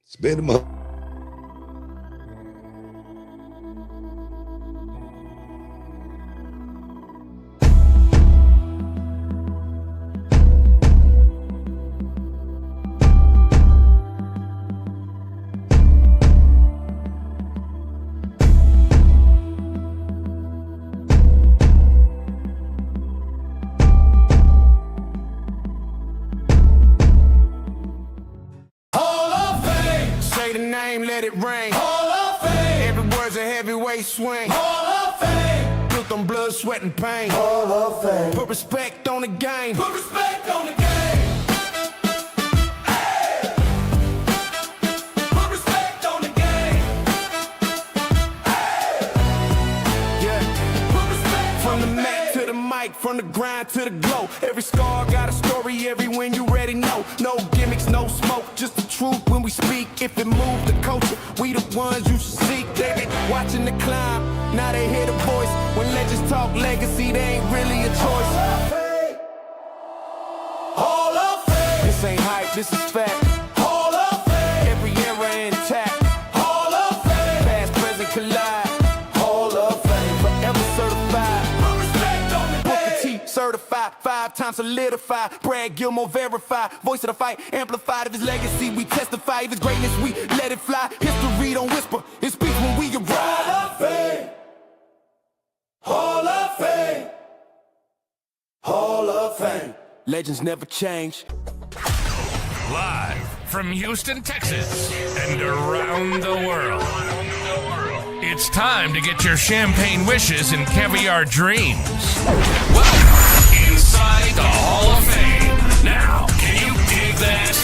It's been a month. Let it rain. Hall of Fame. Every word's a heavyweight swing. Hall of Fame. Built on blood, sweat, and pain. Hall of Fame. Put respect on the game. Put respect on the game. Hey. Put respect on the game. Hey. Yeah. Put respect from the mat to the mic, from the grind to the glow. Every scar got a story. Every win you already know. No gimmicks, no smoke. Just the truth when we speak. If it moved the culture, we the ones you should seek. They been watching the climb, now they hear the voice. When legends talk legacy, they ain't really a choice. Hall of Fame. This ain't hype, this is fact. Hall of Fame. Every era intact. Hall of Fame. Past, present collide. Hall of Fame. Forever certified. Put respect on the Booker T certified. 5 times solidified. Brad Gilmore verified. Voice of the fight amplified. Of his legacy we testify. Of his greatness we let it fly. History don't whisper. It speaks when we arrive. Hall of Fame. Hall of Fame. Hall of Fame. Legends never change. Live from Houston, Texas, and around the world. It's time to get your champagne wishes and caviar dreams. Welcome inside the Hall of Fame. Now, can you dig that?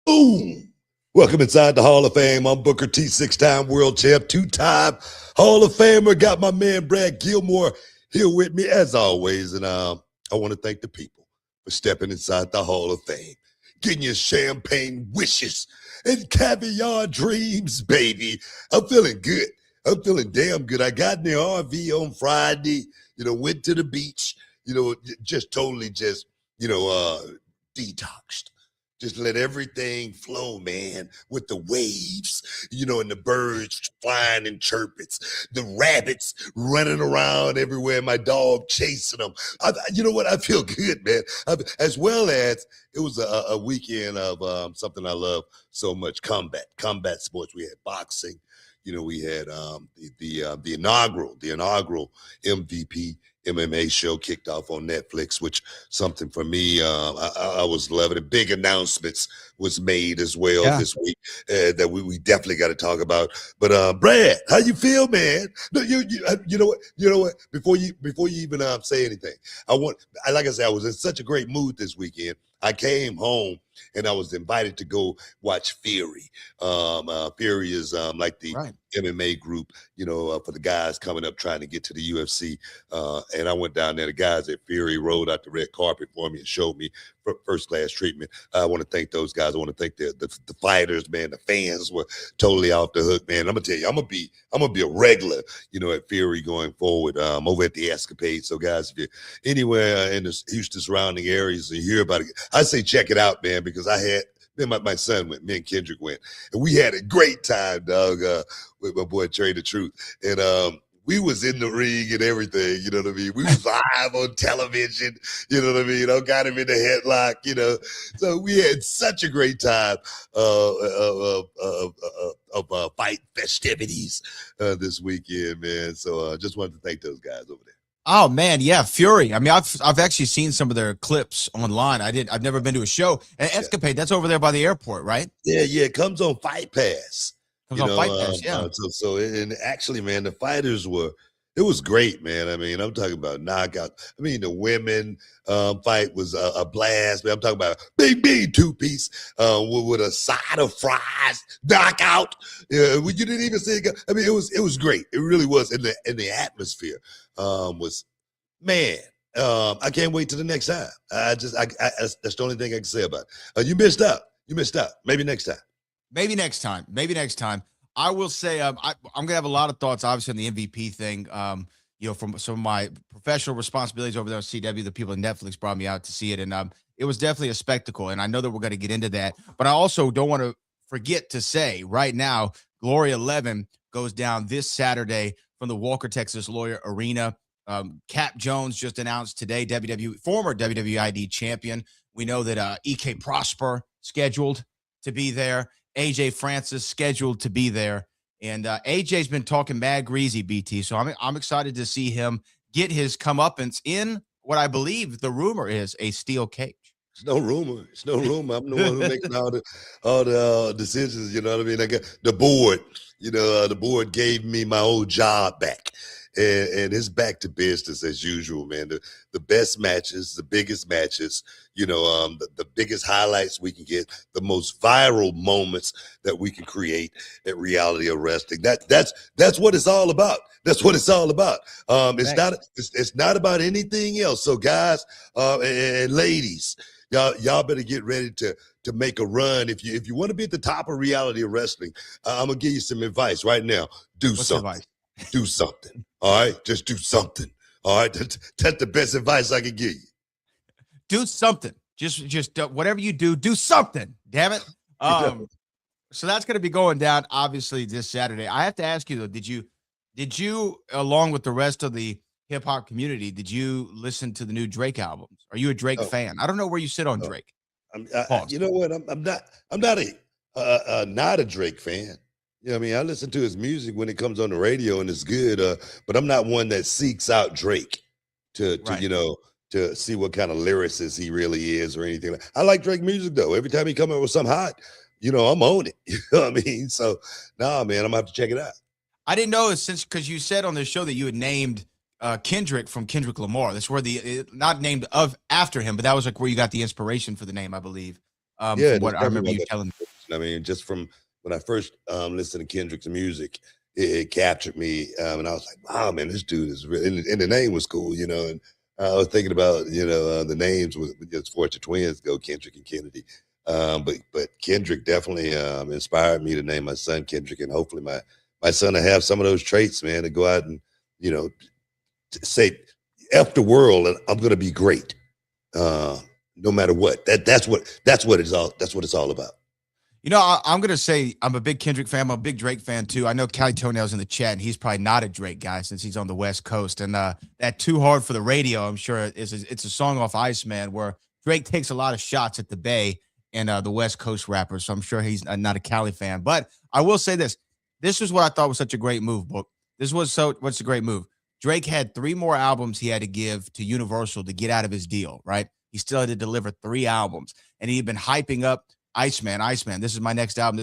Boom! Welcome inside the Hall of Fame. I'm Booker T, 6-time world champ, 2-time Hall of Famer. Got my man Brad Gilmore here with me as always. And I want to thank the people for stepping inside the Hall of Fame, getting your champagne wishes and caviar dreams, baby. I'm feeling good. I'm feeling damn good. I got in the RV on Friday, went to the beach, just totally detoxed. Just let everything flow, man, with the waves, and the birds flying in chirpits, the rabbits running around everywhere, my dog chasing them. You know what? I feel good, man. As well as it was a weekend of something I love so much, combat sports. We had boxing. We had the inaugural MVP MMA show kicked off on Netflix, which something for me, I was loving it. Big announcements was made as well this week that we definitely got to talk about. But Brad, how you feel, man? No, you know what? Before you even say anything, like I said, I was in such a great mood this weekend. I came home and I was invited to go watch Fury. Fury is like the MMA group, for the guys coming up trying to get to the UFC. And I went down there. The guys at Fury rolled out the red carpet for me and showed me first class treatment. I want to thank those guys. I want to thank the fighters, man. The fans were totally off the hook, man. I'm gonna tell you, I'm gonna be a regular, at Fury going forward. Over at the Escapade. So guys, if you're anywhere in the Houston surrounding areas and you hear about it, I say check it out, man, because my son went, me and Kendrick went, and we had a great time, dog, with my boy Trey the Truth. And we was in the ring and everything, you know what I mean? We was live on television, you know what I mean? I got him in the headlock, So we had such a great time of fight festivities this weekend, man. So just wanted to thank those guys over there. Oh man, yeah, Fury. I mean, I've actually seen some of their clips online. I've never been to a show. And Escapade, that's over there by the airport, right? Yeah, it comes on Fight Pass. Fight Pass, yeah. And actually, man, the fighters it was great, man. I mean, I'm talking about knockout. I mean, the women fight was a blast, man. I'm talking about big 2-piece with a side of fries, knockout. You didn't even see it. I mean, it was great. It really was. And the atmosphere was, man. I can't wait till the next time. That's the only thing I can say about it. You missed out. Maybe next time. Maybe next time. I will say I'm gonna have a lot of thoughts, obviously, on the MVP thing. from some of my professional responsibilities over there on CW, the people at Netflix brought me out to see it, and it was definitely a spectacle. And I know that we're going to get into that, but I also don't want to forget to say right now, Glory 11 goes down this Saturday from the Walker, Texas Lawyer Arena. Cap Jones just announced today, former WWID champion. We know that EK Prosper scheduled to be there. AJ Francis scheduled to be there. And AJ's been talking mad greasy, BT. So I'm excited to see him get his comeuppance in what I believe the rumor is a steel cage. It's no rumor. It's no rumor. I'm the one who makes all the decisions. You know what I mean? I got the board. The board gave me my old job back, and it's back to business as usual, man. The best matches, the biggest matches. The biggest highlights we can get, the most viral moments that we can create at Reality of Wrestling. That's what it's all about. That's what it's all about. It's not about anything else. So guys and ladies, y'all better get ready to make a run. If you want to be at the top of Reality of Wrestling, I'm gonna give you some advice right now. What's something. Advice? Do something. All right, just do something. All right, that's the best advice I can give you. Do something. Just whatever you do something. Damn it. So that's going to be going down obviously this Saturday. I have to ask you though, did you along with the rest of the hip hop community, did you listen to the new Drake albums? Are you a Drake fan? I don't know where you sit on Drake. You know what? I'm not a Drake fan. I mean, I listen to his music when it comes on the radio and it's good. But I'm not one that seeks out Drake to see what kind of lyricist he really is or anything. I like Drake music though. Every time he come up with something hot, I'm on it. You know what I mean? So, man, I'm gonna have to check it out. I didn't know because you said on the show that you had named Kendrick from Kendrick Lamar. That's where not named after him, but that was like where you got the inspiration for the name, I believe. Yeah, what I remember you telling me. I mean, just from when I first listened to Kendrick's music, it captured me, and I was like, "Wow, man, this dude is really." And the name was cool, and I was thinking about the names with just Fortune Twins go Kendrick and Kennedy, but Kendrick definitely inspired me to name my son Kendrick, and hopefully my son will have some of those traits, man, to go out and say F the world and I'm gonna be great, no matter what. That's what it's all about. I'm going to say I'm a big Kendrick fan. I'm a big Drake fan, too. I know Cali Toenail's in the chat, and he's probably not a Drake guy since he's on the West Coast. And that Too Hard for the Radio, I'm sure, it's a song off Iceman where Drake takes a lot of shots at the Bay and the West Coast rappers. So I'm sure he's not a Cali fan. But I will say this. This is what I thought was such a great move, Book. What's a great move? Drake had 3 more albums he had to give to Universal to get out of his deal, right? He still had to deliver 3 albums. And he had been hyping up Iceman, this is my next album.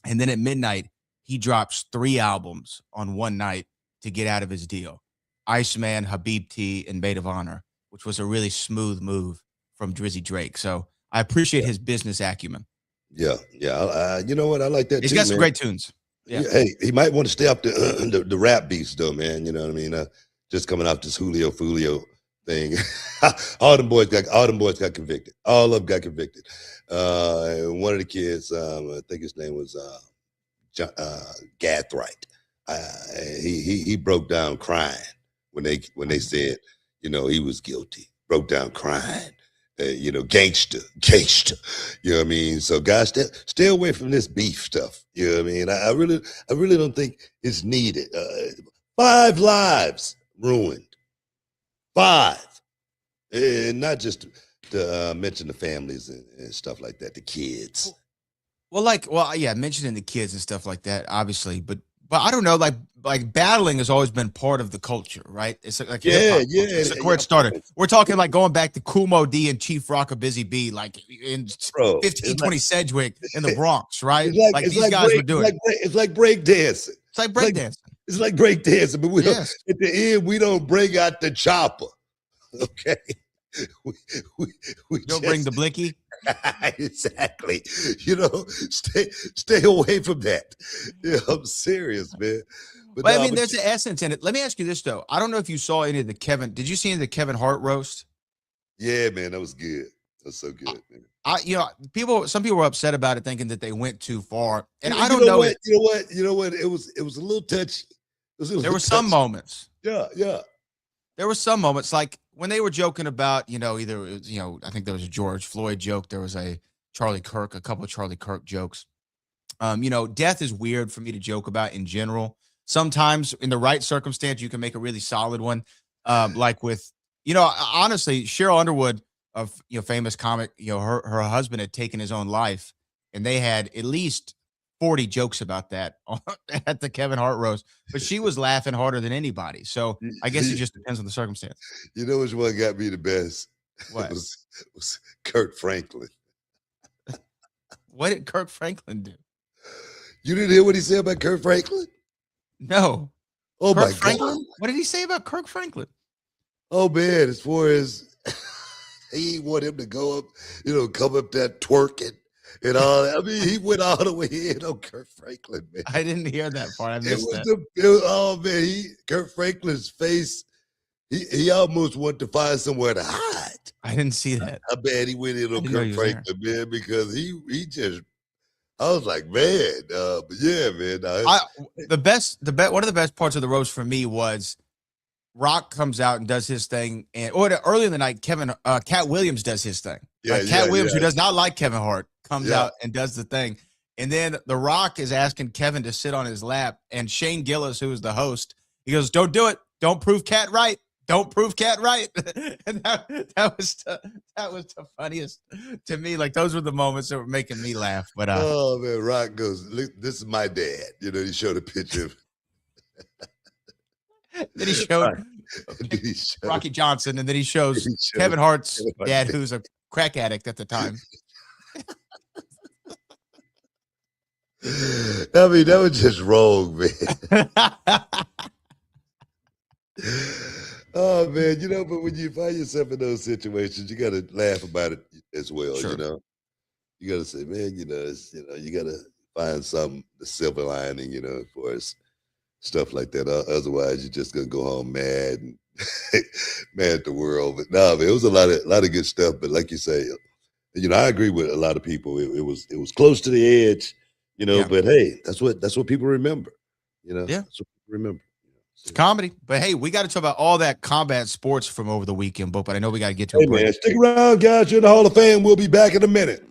And then at midnight, he drops 3 albums on one night to get out of his deal. Iceman, Habibti, and Maid of Honor, which was a really smooth move from Drizzy Drake. So I appreciate his business acumen. Yeah. You know what? I like that. He's got some great tunes. Yeah. Hey, he might want to stay up the rap beats though, man. You know what I mean? Just coming off this Julio Fulio thing. all them boys got convicted. All of them got convicted. One of the kids, I think his name was Gathright. He broke down crying when they said, he was guilty. Broke down crying. Gangster. You know what I mean? So guys, stay away from this beef stuff. You know what I mean? I really don't think it's needed. 5 lives ruined. 5. And not just to mention the families and stuff like that, the kids. Mentioning the kids and stuff like that, obviously, but I don't know, like battling has always been part of the culture, right? It's like it's like where it started. We're talking like going back to Kumo D and Chief Rocka Busy B, like in 1520 Sedgwick in the Bronx, right? These guys were doing it. It's like break dancing. It's like break dancing. It's like break dancing, but at the end we don't bring out the chopper. Okay. We don't bring the blicky. Exactly. Stay away from that. I'm serious, man. But there's an essence in it. Let me ask you this though. I don't know if you saw any of the did you see any of the Kevin Hart roast? Yeah, man, that was good. That was so good, man. Some people were upset about it, thinking that they went too far. And I don't know. You know what? It was a little touchy. There were some moments. Yeah, yeah. There were some moments like when they were joking about, either, I think there was a George Floyd joke. There was a couple of Charlie Kirk jokes. Death is weird for me to joke about in general. Sometimes in the right circumstance, you can make a really solid one. Like with, honestly, Cheryl Underwood of, famous comic, her husband had taken his own life, and they had at least 40 jokes about that at the Kevin Hart roast, but she was laughing harder than anybody. So I guess it just depends on the circumstance. You know which one got me the best? What? It was Kurt Franklin. What did Kirk Franklin do? You didn't hear what he said about Kurt Franklin? No. Oh, Kirk my Franklin? God. What did he say about Kirk Franklin? Oh, man, as far as he want him to go up, come up there twerking and all that. I mean, he went all the way in on Kurt Franklin, man. I didn't hear that part. I missed that. Oh, man, Kurt Franklin's face, he almost wanted to find somewhere to hide. I didn't see that. I bet he went in on Kurt Franklin, man, because he just, I was like, man, but yeah, man. One of the best parts of the roast for me was Rock comes out and does his thing, early in the night, Cat Williams does his thing. Cat Williams, who does not like Kevin Hart, comes out and does the thing. And then The Rock is asking Kevin to sit on his lap, and Shane Gillis, who is the host, he goes, "Don't do it. Don't prove Cat right. Don't prove Cat right." And that was the funniest to me. Like, those were the moments that were making me laugh. But oh man, Rock goes, "Look, this is my dad." He showed a picture of then he showed Rocky Johnson, and then he shows Kevin Hart's dad, who's a crack addict at the time. I mean, that was just wrong, man. Oh man, but when you find yourself in those situations, you got to laugh about it as well. Sure. You got to say, man, you got to find the silver lining, as far as stuff like that. Otherwise, you're just gonna go home mad and mad at the world. But no, man, it was a lot of good stuff. But like you say, I agree with a lot of people. It was close to the edge, But hey, that's what people remember. That's what people remember. It's comedy. But hey, we got to talk about all that combat sports from over the weekend, but I know we got to get to a break. Man, stick around, guys. You're in the Hall of Fame. We'll be back in a minute.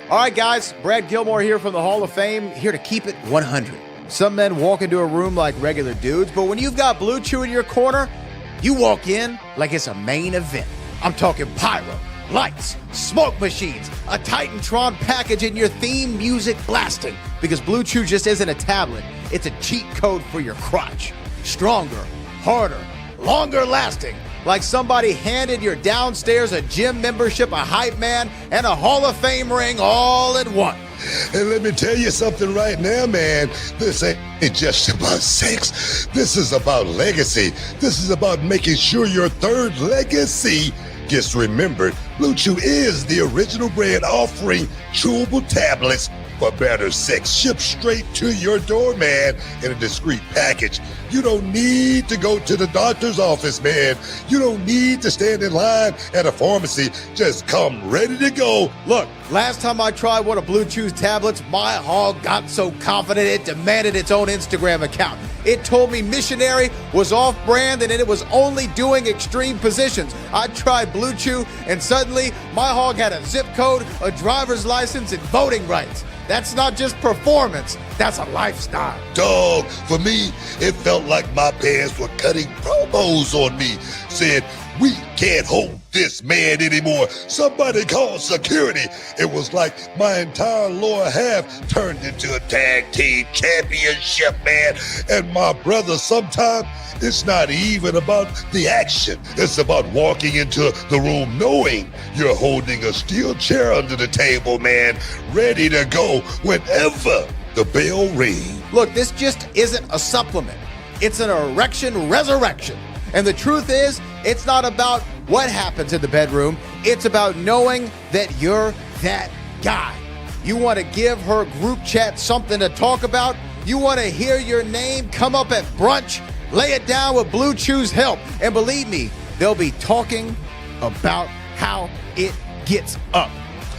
All right, guys. Brad Gilmore here from the Hall of Fame, here to keep it 100. Some men walk into a room like regular dudes, but when you've got Blue Chew in your corner, you walk in like it's a main event. I'm talking pyro, lights, smoke machines, a Titantron package, and your theme music blasting. Because Blue Chew just isn't a tablet. It's a cheat code for your crotch. Stronger, harder, longer lasting. Like somebody handed your downstairs a gym membership, a hype man, and a Hall of Fame ring all in one. And let me tell you something right now, man. This ain't just about sex. This is about legacy. This is about making sure your third legacy gets remembered. Blue Chew is the original brand offering chewable tablets for better sex, shipped straight to your door, man, in a discreet package. You don't need to go to the doctor's office, man. You don't need to stand in line at a pharmacy. Just come ready to go. Look, last time I tried one of Blue Chew's tablets, my hog got so confident it demanded its own Instagram account. It told me Missionary was off-brand and it was only doing extreme positions. I tried Blue Chew and suddenly my hog had a zip code, a driver's license, and voting rights. That's not just performance, that's a lifestyle. Dog, for me, it felt like my parents were cutting promos on me, saying, "We can't hold this man anymore. Somebody call security." It was like my entire lower half turned into a tag team championship, man. And my brother, sometimes it's not even about the action. It's about walking into the room knowing you're holding a steel chair under the table, man, ready to go whenever the bell rings. Look, this just isn't a supplement. It's an erection resurrection. And the truth is, it's not about what happens in the bedroom. It's about knowing that you're that guy. You want to give her group chat something to talk about? You want to hear your name come up at brunch? Lay it down with Blue Chew's help. And believe me, they'll be talking about how it gets up.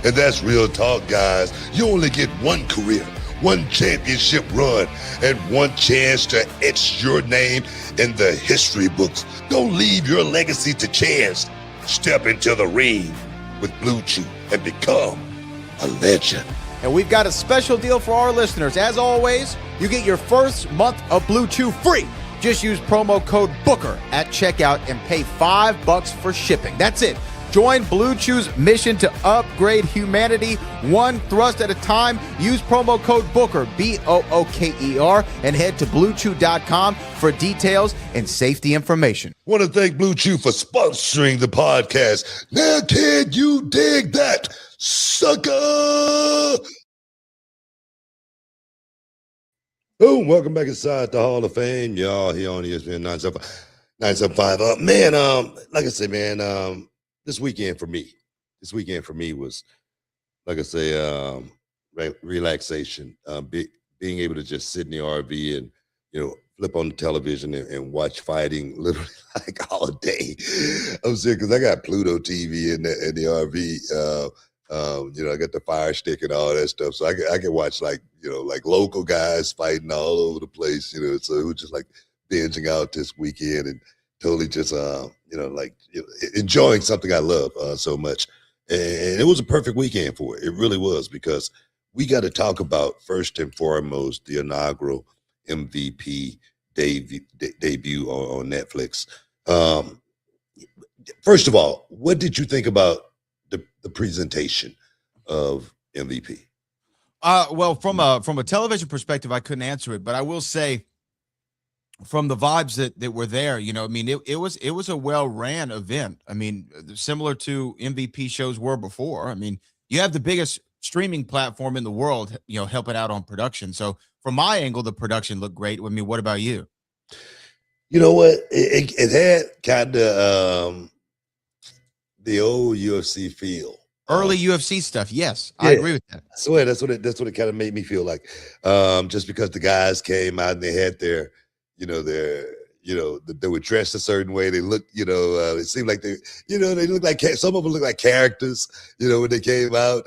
And that's real talk, guys. You only get one career, one championship run, and one chance to etch your name in the history books. Don't leave your legacy to chance. Step into the ring with Blue Chew and become a legend. And we've got a special deal for our listeners. As always, you get your first month of Blue Chew free. Just use promo code BOOKER at checkout and pay $5 for shipping. That's it. Join Blue Chew's mission to upgrade humanity one thrust at a time. Use promo code BOOKER, BOOKER, and head to BlueChew.com for details and safety information. Want to thank Blue Chew for sponsoring the podcast. Now, kid, you dig that, sucker? Oh, welcome back inside the Hall of Fame. Y'all here on ESPN 975. Man, like I said, man, this weekend for me was, like I say, relaxation. Being able to just sit in the RV and, flip on the television and watch fighting literally like all day. I'm serious, because I got Pluto TV in the RV. I got the Fire Stick and all that stuff, so I can watch like local guys fighting all over the place. So it was just like binging out this weekend and totally just enjoying something I love so much. And it was a perfect weekend for it. It really was, because we got to talk about, first and foremost, the inaugural MVP debut on Netflix. First of all, what did you think about the presentation of MVP? Well, from a television perspective, I couldn't answer it, but I will say, from the vibes that were there, it was a well-ran event. I mean, similar to MVP shows were before. I mean, you have the biggest streaming platform in the world, helping out on production. So from my angle, the production looked great. I mean, what about you? You know what? It had kind of the old UFC feel. Early UFC stuff. Yes, I agree with that. I swear that's what it kind of made me feel like. Just because the guys came out and they had their they were dressed a certain way. They looked, it seemed like they looked like, some of them looked like characters, when they came out.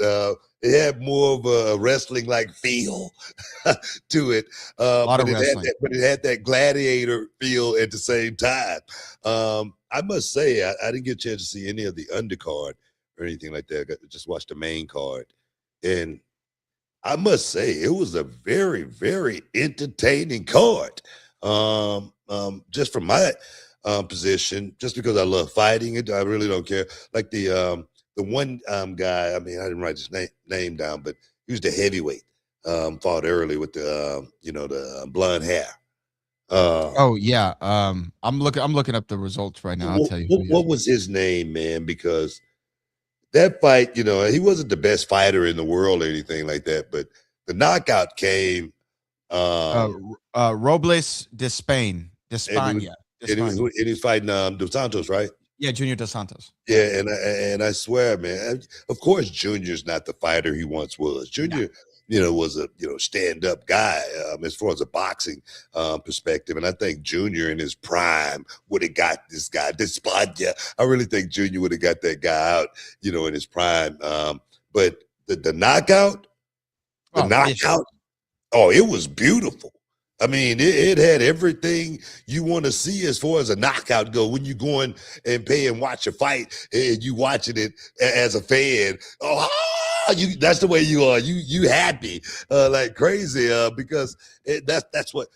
It had more of a wrestling-like feel to it. A lot of wrestling. But it had that gladiator feel at the same time. I must say, I didn't get a chance to see any of the undercard or anything like that. I got to just watch the main card. And I must say, it was a very, very entertaining card. Just from my position, just because I love fighting it, I really don't care. Like the one guy, I mean, I didn't write his name down, but he was the heavyweight. Fought early with the blonde hair. I'm looking up the results right now. I'll tell you. What was his name, man? Because that fight, he wasn't the best fighter in the world or anything like that, but the knockout came. Robles de Spain. And he's fighting Dos Santos, right? Yeah, Junior Dos Santos. Yeah, and I swear, man, of course, Junior's not the fighter he once was. Junior, was a stand-up guy as far as a boxing perspective, and I think Junior in his prime would have got this guy, Despadia. I really think Junior would have got that guy out, in his prime. But the knockout, it was beautiful. I mean, it had everything you want to see as far as a knockout go. When you go in and pay and watch a fight and you watching it as a fan, that's the way you are. You happy like crazy because that's what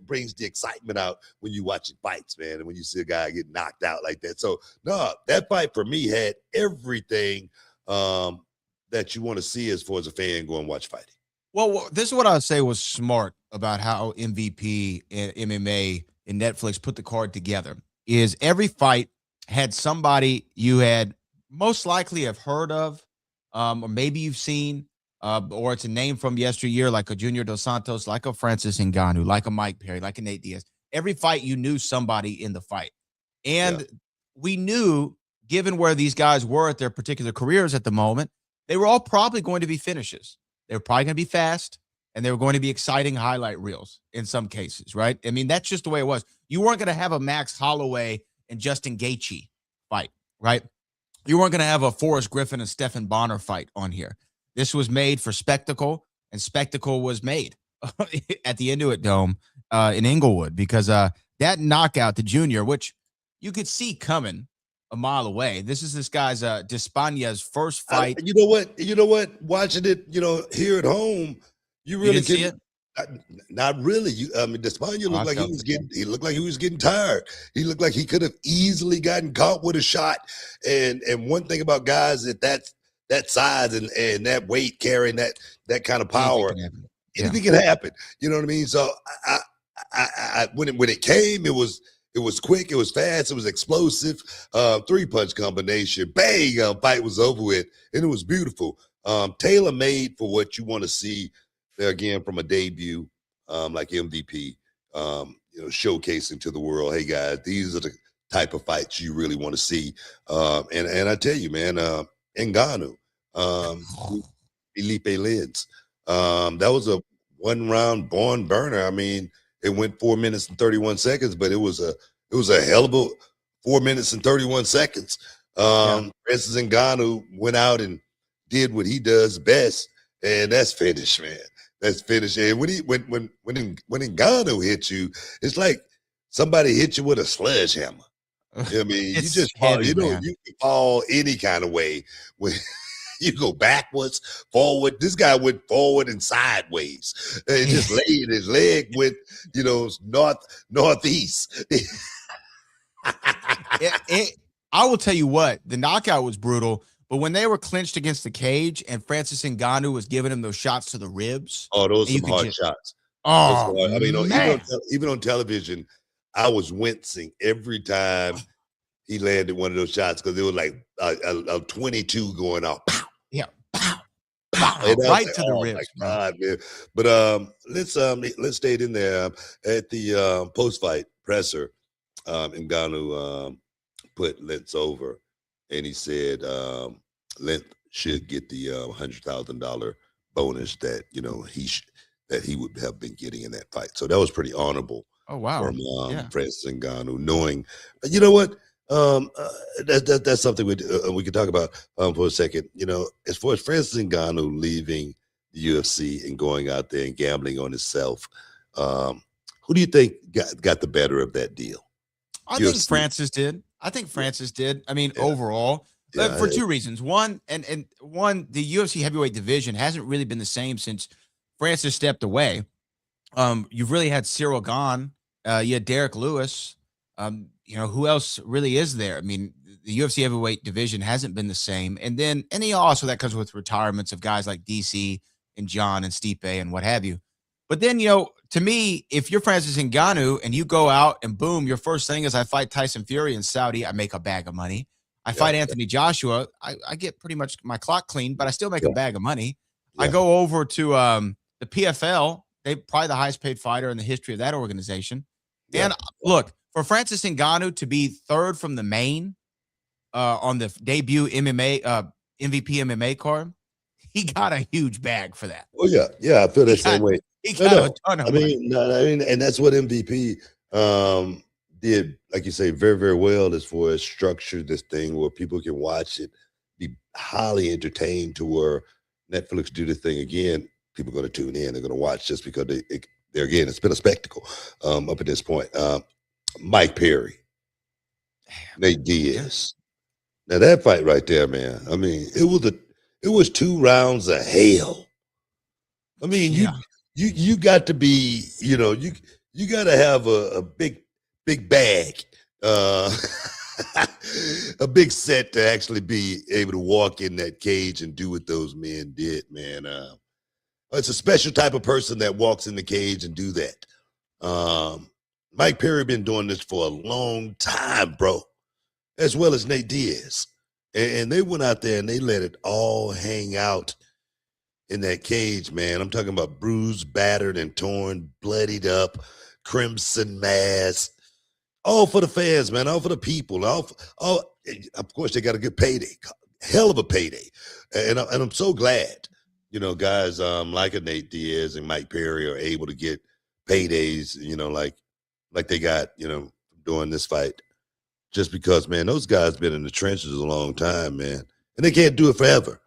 brings the excitement out when you watching fights, man. And when you see a guy get knocked out like that. So no, that fight for me had everything that you want to see as far as a fan going watch fighting. Well, this is what I would say was smart about how MVP and MMA and Netflix put the card together. Is every fight had somebody you had most likely have heard of, or maybe you've seen, or it's a name from yesteryear, like a Junior Dos Santos, like a Francis Ngannou, like a Mike Perry, like a Nate Diaz. Every fight you knew somebody in the fight. And we knew, given where these guys were at their particular careers at the moment, they were all probably going to be finishes. They were probably going to be fast, and they were going to be exciting highlight reels in some cases, right? I mean, that's just the way it was. You weren't going to have a Max Holloway and Justin Gaethje fight, right? You weren't going to have a Forrest Griffin and Stephan Bonner fight on here. This was made for spectacle, and spectacle was made at the Intuit Dome in Inglewood because that knockout to Junior, which you could see coming a mile away. This is this guy's Despaña's first fight. You know what? You know what? Watching it, here at home, you really didn't see it? Not really. Despaña looked like he looked like he was getting tired. He looked like he could have easily gotten caught with a shot. And one thing about guys that size and that weight carrying that kind of power, anything can happen. You know what I mean? So I when it came, it was quick, it was fast, it was explosive. 3-punch combination, bang, fight was over with, and it was beautiful. Tailor made for what you want to see there again from a debut like MVP, showcasing to the world, hey guys, these are the type of fights you really want to see. And I tell you, man, Ngannou, Felipe Lids, that was a 1-round barn burner. I mean, it went 4 minutes and 31 seconds, but it was a hell of a 4 minutes and 31 seconds. Francis Ngannou went out and did what he does best, and that's finish, man. That's finish. And when Ngannou hits you, it's like somebody hit you with a sledgehammer. I mean, you just fall, you can fall any kind of way. When you go backwards, forward. This guy went forward and sideways. And just laid his leg went, northeast. I will tell you what, the knockout was brutal, but when they were clinched against the cage and Francis Ngannou was giving him those shots to the ribs. Oh, those are some hard shots. Oh, I mean, even on television, I was wincing every time he landed one of those shots because it was like a 22 going off. Pow, yeah, pow, right to the ribs. God, man. But let's stay in there at the post-fight presser. Ngannou put Lentz over, and he said Lentz should get the $100,000 bonus that that he would have been getting in that fight. So that was pretty honorable. Oh wow! From Francis Ngannou, knowing, you know what, that's something we could talk about for a second. As far as Francis Ngannou leaving the UFC and going out there and gambling on himself, who do you think got the better of that deal? I think Francis did. I mean, overall, for two reasons. One, the UFC heavyweight division hasn't really been the same since Francis stepped away. You've really had Cyril gone. You had Derek Lewis. Who else really is there? I mean, the UFC heavyweight division hasn't been the same. And then also that comes with retirements of guys like DC and John and Stipe and what have you. But then, to me, if you're Francis Ngannou and you go out and boom, your first thing is I fight Tyson Fury in Saudi, I make a bag of money. I fight Anthony Joshua, I get pretty much my clock clean, but I still make a bag of money. I go over to the PFL. They're probably the highest paid fighter in the history of that organization. And look, for Francis Ngannou to be third from the main on the debut MVP MMA card, he got a huge bag for that. Oh yeah, I feel the same way. He got a ton of money. And that's what MVP did, like you say, very, very well as far as structure this thing where people can watch it, be highly entertained, to where Netflix do the thing again. People are going to tune in. They're going to watch just because they're again, it's been a spectacle up at this point. Mike Perry, Nate Diaz. Now that fight right there, man. I mean, it was 2 rounds of hell. I mean, you got to be, you got to have a big bag, a big set to actually be able to walk in that cage and do what those men did, man. It's a special type of person that walks in the cage and do that. Mike Perry been doing this for a long time, bro, as well as Nate Diaz. And they went out there and they let it all hang out in that cage, man. I'm talking about bruised, battered, and torn, bloodied up, crimson mask. All for the fans, man. All for the people. Of course, they got a good payday. Hell of a payday. And I'm so glad, guys like a Nate Diaz and Mike Perry are able to get paydays, like they got, doing this fight. Just because, man, those guys been in the trenches a long time, man. And they can't do it forever.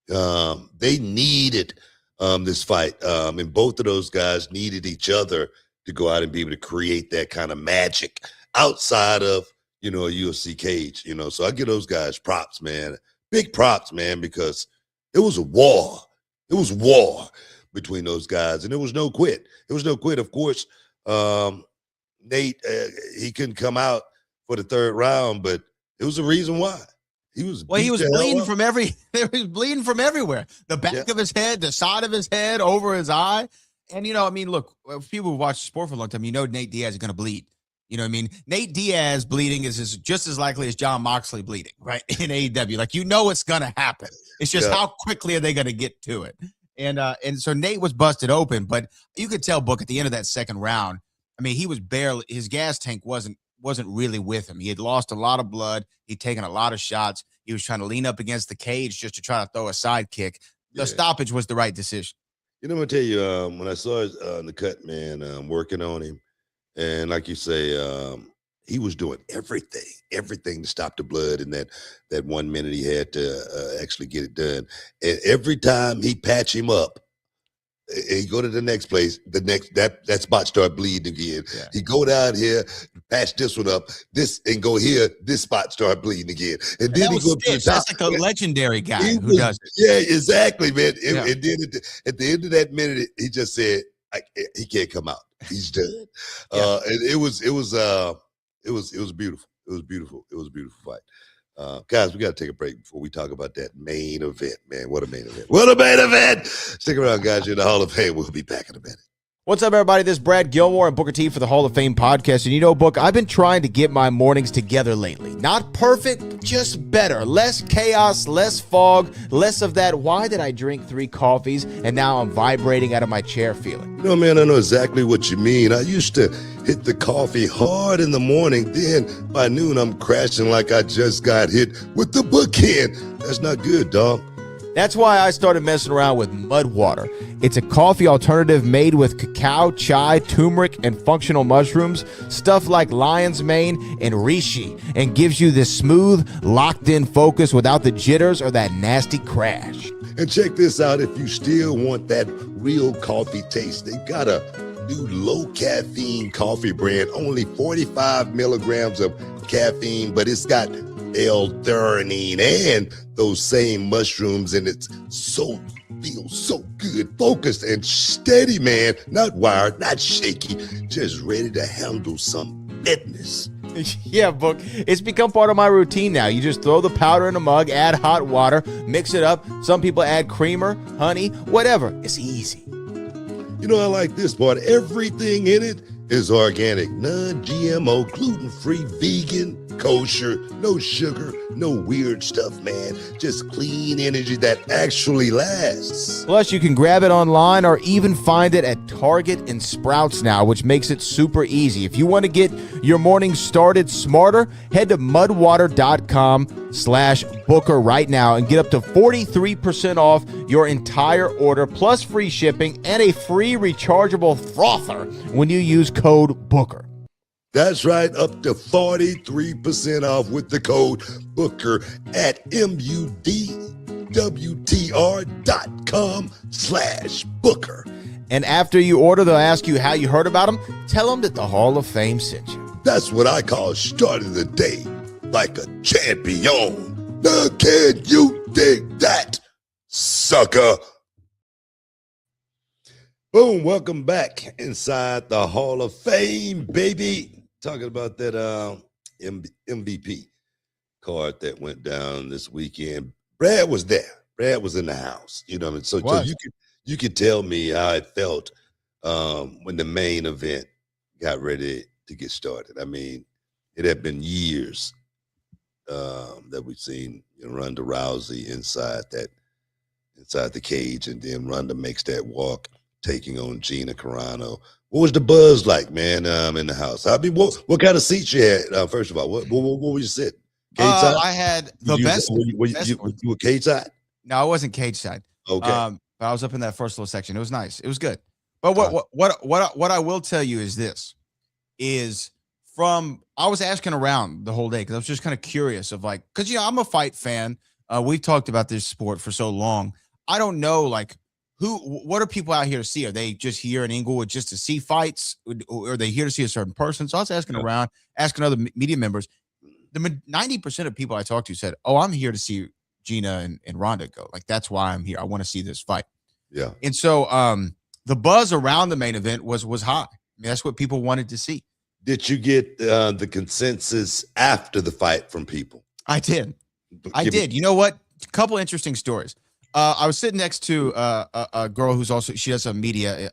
They needed this fight. And both of those guys needed each other to go out and be able to create that kind of magic outside of, a UFC cage, So I give those guys props, man. Big props, man, because it was a war. It was war between those guys, and there was no quit. It was no quit. Of course, Nate, he couldn't come out for the third round, but it was a reason why. He was bleeding from he was bleeding from everywhere. The back of his head, the side of his head, over his eye. And, look, if people who watch the sport for a long time, Nate Diaz is going to bleed. You know what I mean? Nate Diaz bleeding is just as likely as John Moxley bleeding, right? In AEW. Like, it's going to happen. It's just how quickly are they going to get to it? And so Nate was busted open, but you could tell Book at the end of that second round, he was barely, his gas tank wasn't really with him. He had lost a lot of blood. He'd taken a lot of shots. He was trying to lean up against the cage just to try to throw a side kick. The stoppage was the right decision. I'm going to tell you, when I saw the cut, man, working on him, and like you say, he was doing everything to stop the blood in that 1 minute he had to actually get it done. And every time he patch him up, he go to the next place, that spot start bleeding again. Yeah. He go down here, patch this one up, and go here, this spot start bleeding again. And then he go to the top. That's like a legendary guy who does it. Yeah, exactly, man. And then at the end of that minute, he just said, he can't come out. He's done. And it was beautiful. It was a beautiful fight. Guys, we got to take a break before we talk about that main event, man. What a main event. What a main event. Stick around, guys. You're in the Hall of Fame. We'll be back in a minute. What's up, everybody? This is Brad Gilmore and Booker T for the Hall of Fame podcast. And Book, I've been trying to get my mornings together lately. Not perfect, just better. Less chaos, less fog, less of that, why did I drink 3 coffees and now I'm vibrating out of my chair feeling? Man, I know exactly what you mean. I used to hit the coffee hard in the morning. Then by noon, I'm crashing like I just got hit with the bookend. That's not good, dog. That's why I started messing around with Mud Water. It's a coffee alternative made with cacao, chai, turmeric, and functional mushrooms, stuff like lion's mane and reishi, and gives you this smooth, locked-in focus without the jitters or that nasty crash. And check this out, if you still want that real coffee taste, they've got a new low-caffeine coffee brand, only 45 milligrams of caffeine, but it's got L-theanine and those same mushrooms, and it feels so good, focused and steady, man. Not wired, not shaky, just ready to handle some business. Yeah, Book, it's become part of my routine now. You just throw the powder in a mug, add hot water, mix it up. Some people add creamer, honey, whatever. It's easy. I like this part. Everything in it is organic, non-GMO, gluten-free, vegan, kosher, no sugar, no weird stuff, man. Just clean energy that actually lasts. Plus, you can grab it online or even find it at Target and Sprouts now, which makes it super easy. If you want to get your morning started smarter, head to mudwater.com/Booker right now and get up to 43% off your entire order, plus free shipping and a free rechargeable frother when you use code Booker. That's right, up to 43% off with the code Booker at mudwtr.com/Booker. And after you order, they'll ask you how you heard about them. Tell them that the Hall of Fame sent you. That's what I call starting the day like a champion. Now can you dig that, sucker? Boom, welcome back inside the Hall of Fame, baby. Talking about that MVP card that went down this weekend. Brad was there. Brad was in the house. You know what I mean? So you could tell me how it felt when the main event got ready to get started. I mean, it had been years that we've seen Ronda Rousey inside the cage, and then Ronda makes that walk, taking on Gina Carano. What was the buzz like, man, in the house? I mean, what kind of seats you had? First of all, what were you sitting? Cage side? I had the best. You were cage side? No, I wasn't cage side. Okay. But I was up in that first little section. It was nice. It was good. But what I will tell you is this: I was asking around the whole day because I was just kind of curious of because I'm a fight fan. We've talked about this sport for so long. I don't know what are people out here to see? Are they just here in Inglewood just to see fights, or are they here to see a certain person? So I was asking around, asking other media members. 90% of people I talked to said, "Oh, I'm here to see Gina and Ronda go. Like, that's why I'm here. I want to see this fight." Yeah. And so the buzz around the main event was high. I mean, that's what people wanted to see. Did you get the consensus after the fight from people? I did. I did. You know what? A couple interesting stories. I was sitting next to a girl who's also, she does some media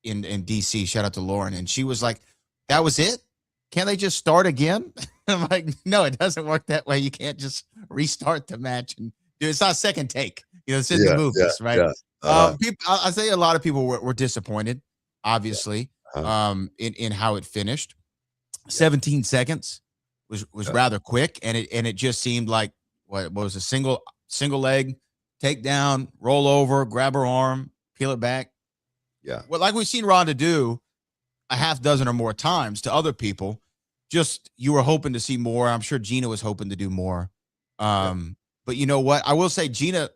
in DC. Shout out to Lauren. And she was like, "That was it? Can't they just start again?" I'm like, "No, it doesn't work that way. You can't just restart the match. And dude, it's not second take. You know, it's in the movies, right?" Yeah. I say a lot of people were disappointed, obviously, in how it finished. 17 seconds was rather quick, and it just seemed like what was a single leg takedown, roll over, grab her arm, peel it back. Yeah. Well, like we've seen Ronda do a half dozen or more times to other people. Just, you were hoping to see more. I'm sure Gina was hoping to do more. But you know what? I will say Gina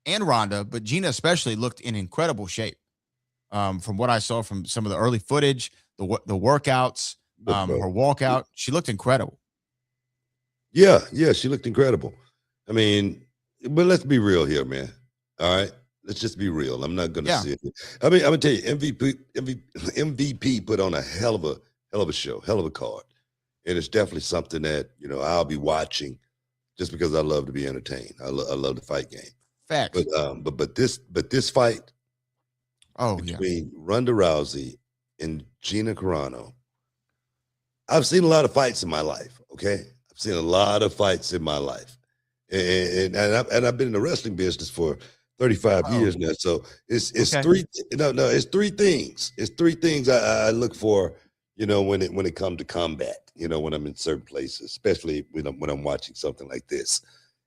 and Ronda, but Gina especially, looked in incredible shape. From what I saw from some of the early footage, the workouts, her walkout, she looked incredible. Yeah, she looked incredible. I mean, but let's be real here, man. All right, let's just be real. I'm not gonna say it. I mean, I'm gonna tell you, MVP put on a hell of a show, hell of a card, and it's definitely something that I'll be watching, just because I love to be entertained. I love the fight game. Facts. But this fight, between Ronda Rousey and Gina Carano, I've seen a lot of fights in my life. Okay, I've seen a lot of fights in my life. And I've been in the wrestling business for 35 years now. So it's three things. It's three things I look for, when it comes to combat, when I'm in certain places, especially when I'm watching something like this.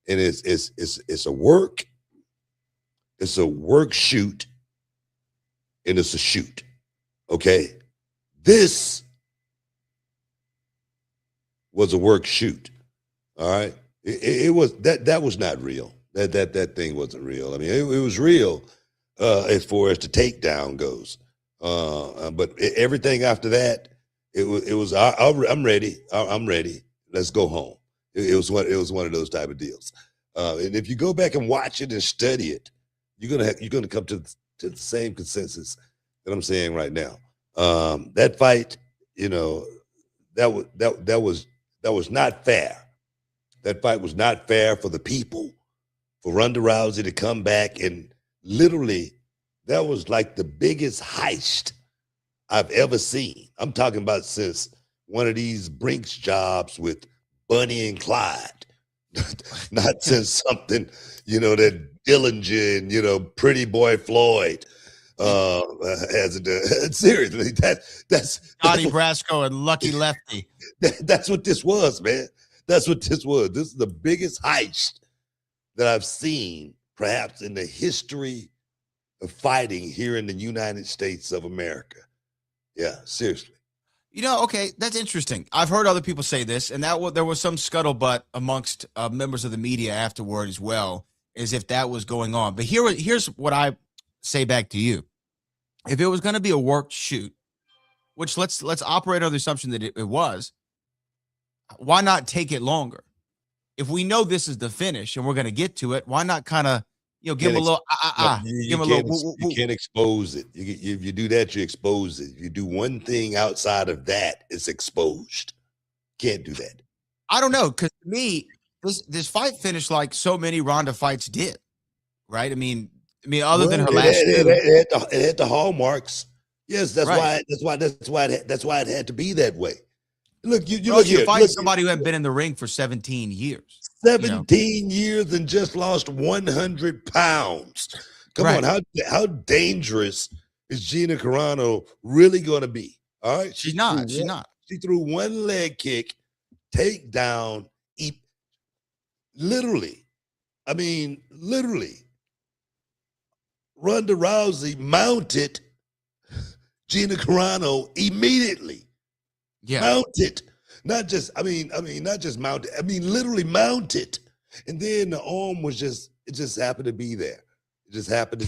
And it's a work shoot, and it's a shoot. Okay. This was a work shoot. All right. It was that was not real. That thing wasn't real. I mean, it was real as far as the takedown goes. But everything after that, it was. I'm ready. I'm ready. Let's go home. It was one of those type of deals. And if you go back and watch it and study it, you're gonna come to the same consensus that I'm saying right now. That fight, that was not fair. That fight was not fair for the people, for Ronda Rousey to come back, and literally, that was like the biggest heist I've ever seen. I'm talking about since one of these Brinks jobs with Bunny and Clyde, not since something, that Dillinger and, Pretty Boy Floyd has it. Seriously, that's Johnny Brasco and Lucky Lefty. That's what this was, man. That's what this was. This is the biggest heist that I've seen, perhaps, in the history of fighting here in the United States of America. Yeah, seriously. Okay, that's interesting. I've heard other people say this, and there was some scuttlebutt amongst members of the media afterward as well, as if that was going on. But here's what I say back to you. If it was going to be a worked shoot, which let's operate on the assumption that it was, why not take it longer? If we know this is the finish and we're going to get to it, why not kind of, give him a little, You can't expose it. If you do that, you expose it. If you do one thing outside of that, it's exposed. Can't do that. I don't know, because to me, this fight finished like so many Ronda fights did, right? I mean, other than her last, it had the hallmarks. Yes, that's right. That's why it had to be that way. Look, you look here. Fighting somebody who hadn't been in the ring for 17 years. 17 years and just lost 100 pounds. Come on, how dangerous is Gina Carano really going to be? All right, she's not. She threw one leg kick, takedown, literally. Ronda Rousey mounted Gina Carano immediately. Yeah. Mounted. Not just mounted. Literally mounted. And then the arm was it just happened to be there. It just happened to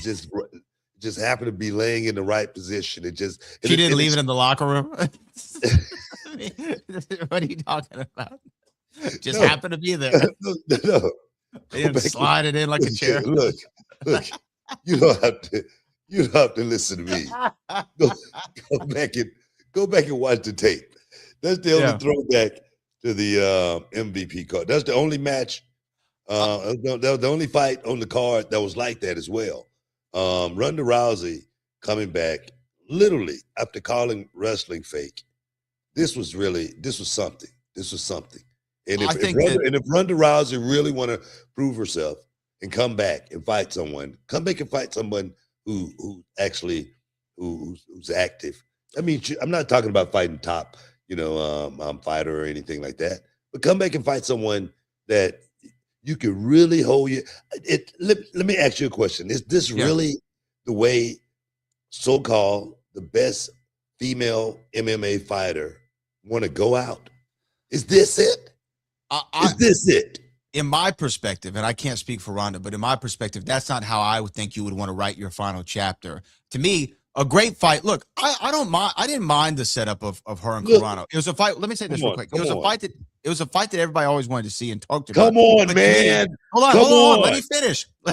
just happened to be laying in the right position. She didn't leave it in the locker room. What are you talking about? Just happened to be there. No. They didn't slide it in like a chair. Look, you don't have to listen to me. Go back and watch the tape. That's the only throwback to the MVP card. That's the only match. The only fight on the card that was like that as well. Ronda Rousey coming back literally after calling wrestling fake. This was something. And if Ronda Rousey really want to prove herself and come back and fight someone, who's active. I mean, I'm not talking about fighting top, fighter or anything like that, but come back and fight someone that you can really hold you. Let me ask you a question. Is this really the way so-called the best female MMA fighter want to go out? Is this it? Is this it? In my perspective, and I can't speak for Ronda, but in my perspective, that's not how I would think you would want to write your final chapter. To me, a great fight. Look, I don't mind. I didn't mind the setup of her and Carano. It was a fight. Let me say this real quick. It was a fight that everybody always wanted to see and talked about. Come on, man. Hold on. Let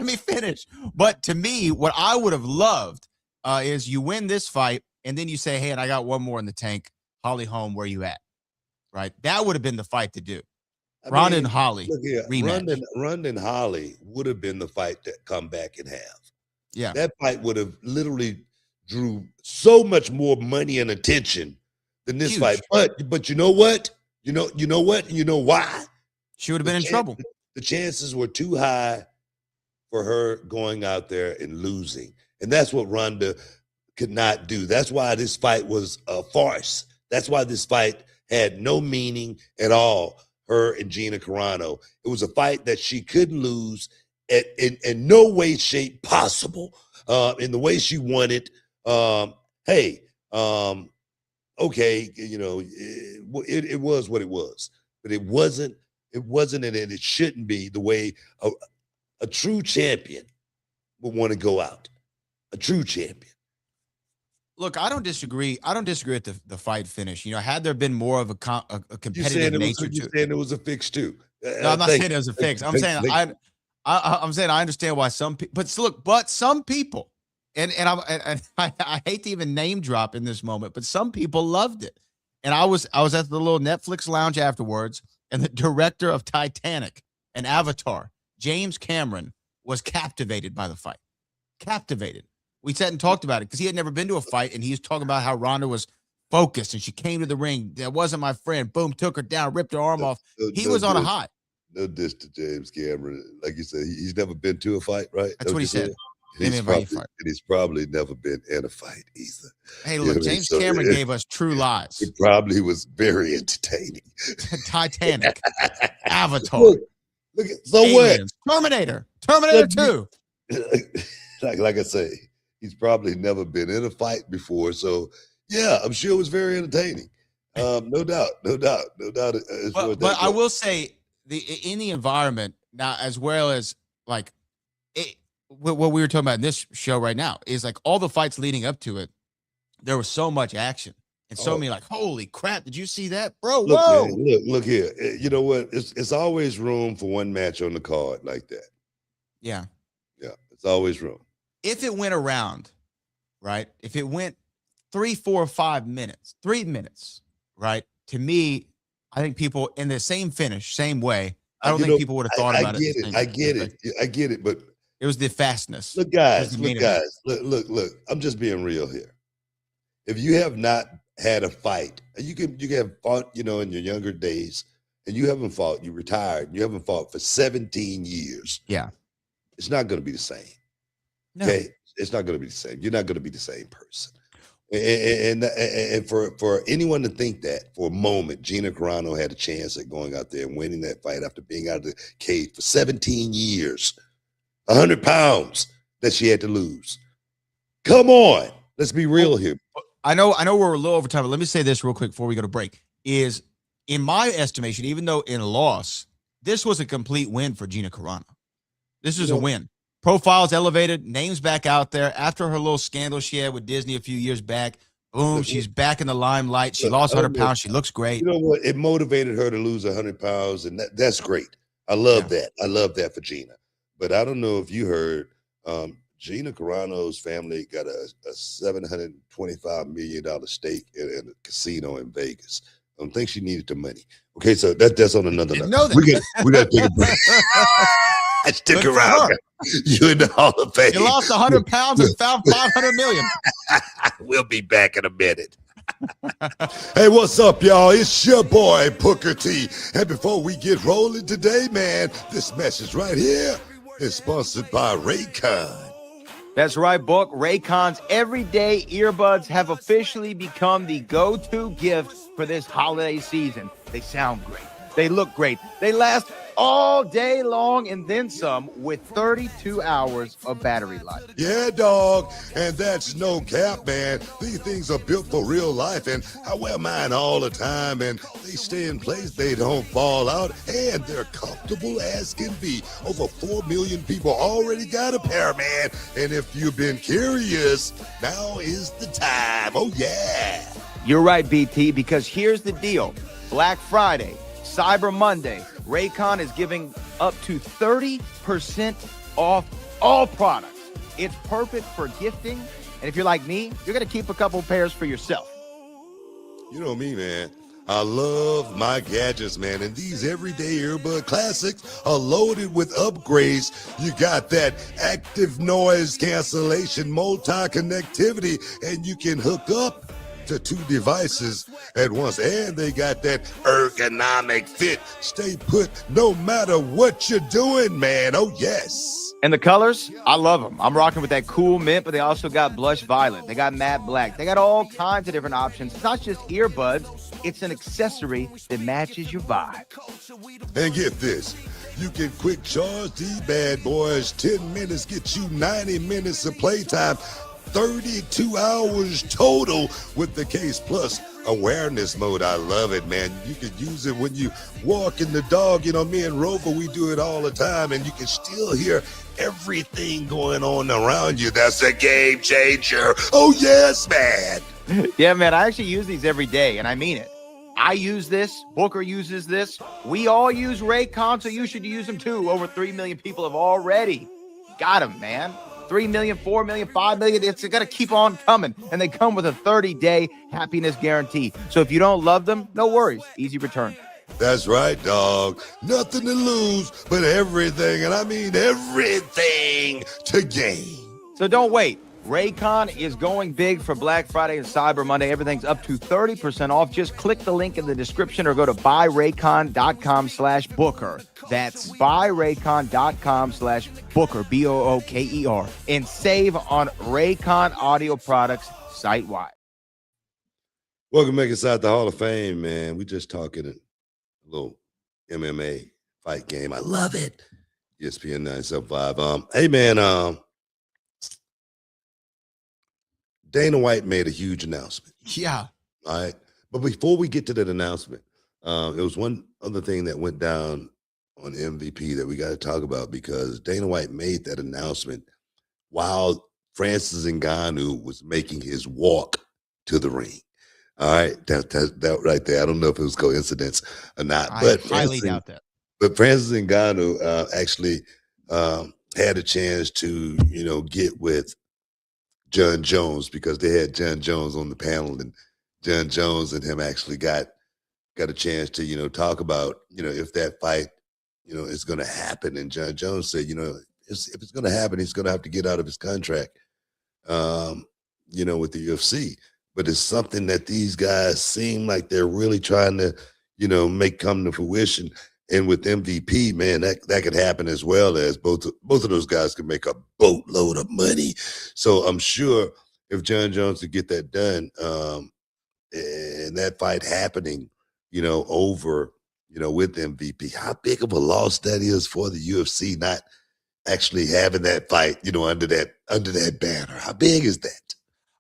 me finish. But to me, what I would have loved is you win this fight, and then you say, hey, and I got one more in the tank. Holly Holm, where you at? Right? That would have been the fight to do. Ronda and Holly. Ronda and Holly would have been the fight to come back and have. Yeah. That fight would have literally drew so much more money and attention than this fight. But you know what? You know what? You know why? She would have been in trouble. The chances were too high for her going out there and losing. And that's what Ronda could not do. That's why this fight was a farce. That's why this fight had no meaning at all. Her and Gina Carano. It was a fight that she couldn't lose in no way, shape possible. In the way she won it. Okay, it was what it was, but it wasn't, and it shouldn't be the way a true champion would want to go out. A true champion. Look, I don't disagree. With the fight finish. Had there been more of a competitive nature to it. You're saying it was a fix too. No, I'm not saying it was a fix. I'm saying I'm saying I understand why some people. But some people, and I hate to even name drop in this moment, but some people loved it. And I was at the little Netflix lounge afterwards, and the director of Titanic and Avatar, James Cameron, was captivated by the fight. Captivated. We sat and talked about it because he had never been to a fight, and he was talking about how Ronda was focused and she came to the ring. That wasn't my friend. Boom, took her down, ripped her arm off. He was on a high. No diss to James Cameron. Like you said, he's never been to a fight, right? That's what he said. He's probably never been in a fight either. Hey, look, James Cameron gave us True Lies. It probably was very entertaining. Titanic, Avatar. Look so Aliens, what? Terminator 2. Like I say, he's probably never been in a fight before. So, yeah, I'm sure it was very entertaining. No doubt. But I will say, in the environment now, as well as like what we were talking about in this show right now, is like all the fights leading up to it, there was so much action and so many like, holy crap, did you see that, bro? Whoa! Man, look here. You know what? It's always room for one match on the card like that. Yeah, it's always room. If it went around, right? If it went 3, 4, 5 minutes, 3 minutes, right? To me, I think people in the same finish, same way. I don't think people would have thought about it. I get it, but it was the fastness. Look, guys. Look. I'm just being real here. If you have not had a fight, you can have fought, in your younger days, and you haven't fought. You retired. You haven't fought for 17 years. Yeah, it's not going to be the same. No. Okay, it's not going to be the same. You're not going to be the same person. And for anyone to think that for a moment, Gina Carano had a chance at going out there and winning that fight after being out of the cage for 17 years, 100 pounds that she had to lose. Come on, let's be real here. I know we're a little over time, but let me say this real quick before we go to break. Is in my estimation, even though in loss, this was a complete win for Gina Carano. This is a win. profile's elevated, name's back out there. After her little scandal she had with Disney a few years back, boom, she's back in the limelight. She lost 100 pounds. She looks great. You know what? It motivated her to lose 100 pounds, and that's great. I love that. I love that for Gina. But I don't know if you heard, Gina Carano's family got a $725 million stake in a casino in Vegas. I don't think she needed the money. Okay, so that's on another level. We got to take a break. Stick around. You in the Hall of Fame. You lost 100 pounds and found 500 million. We'll be back in a minute. Hey, what's up, y'all? It's your boy, Booker T. And before we get rolling today, man, this message right here is sponsored by Raycon. That's right, Book. Raycon's everyday earbuds have officially become the go-to gift for this holiday season. They sound great. They look great. They last all day long and then some with 32 hours of battery life. Yeah, dog. And that's no cap, man. These things are built for real life, and I wear mine all the time, and they stay in place. They don't fall out, and they're comfortable as can be. Over 4 million people already got a pair, man. And if you've been curious, now is the time. Oh, yeah. You're right, BT, because here's the deal. Black Friday, Cyber Monday, Raycon is giving up to 30% off all products. It's perfect for gifting. And if you're like me, you're going to keep a couple pairs for yourself. You know me, man. I love my gadgets, man. And these everyday earbud classics are loaded with upgrades. You got that active noise cancellation, multi-connectivity, and you can hook up to 2 devices at once, and they got that ergonomic fit. Stay put no matter what you're doing, man. Oh, yes. And the colors, I love them. I'm rocking with that cool mint, but they also got blush violet. They got matte black. They got all kinds of different options. It's not just earbuds. It's an accessory that matches your vibe. And get this. You can quick charge these bad boys. 10 minutes get you 90 minutes of playtime. 32 hours total with the Case Plus awareness mode. I love it, man. You can use it when you walking the dog. You know, me and Rover, we do it all the time, and you can still hear everything going on around you. That's a game changer. Oh, yes, man. Yeah, man, I actually use these every day, and I mean it. I use this. Booker uses this. We all use Raycon, so you should use them too. Over 3 million people have already got them, man. 3 million, 4 million, 5 million. It's going to keep on coming. And they come with a 30-day happiness guarantee. So if you don't love them, no worries. Easy return. That's right, dog. Nothing to lose, but everything, and I mean everything to gain. So don't wait. Raycon is going big for Black Friday and Cyber Monday. Everything's up to 30% off. Just click the link in the description or go to buyraycon.com/Booker. That's buyraycon.com/Booker, Booker, and save on Raycon audio products site-wide. Welcome back inside the Hall of Fame, man. We just talking a little MMA fight game. I love it. ESPN 975. Hey, man, Dana White made a huge announcement. Yeah. All right. But before we get to that announcement, there was one other thing that went down on MVP that we got to talk about, because Dana White made that announcement while Francis Ngannou was making his walk to the ring. All right. That right there. I don't know if it was coincidence or not. I highly doubt that. But Francis Ngannou actually had a chance to, get with John Jones, because they had John Jones on the panel, and John Jones and him actually got a chance to, talk about, if that fight, is going to happen. And John Jones said, if it's going to happen, he's going to have to get out of his contract, with the UFC. But it's something that these guys seem like they're really trying to, make come to fruition. And with MVP, man, that could happen, as well as both of those guys could make a boatload of money. So I'm sure if John Jones could get that done, and that fight happening, over, with MVP, how big of a loss that is for the UFC not actually having that fight, under that banner. How big is that?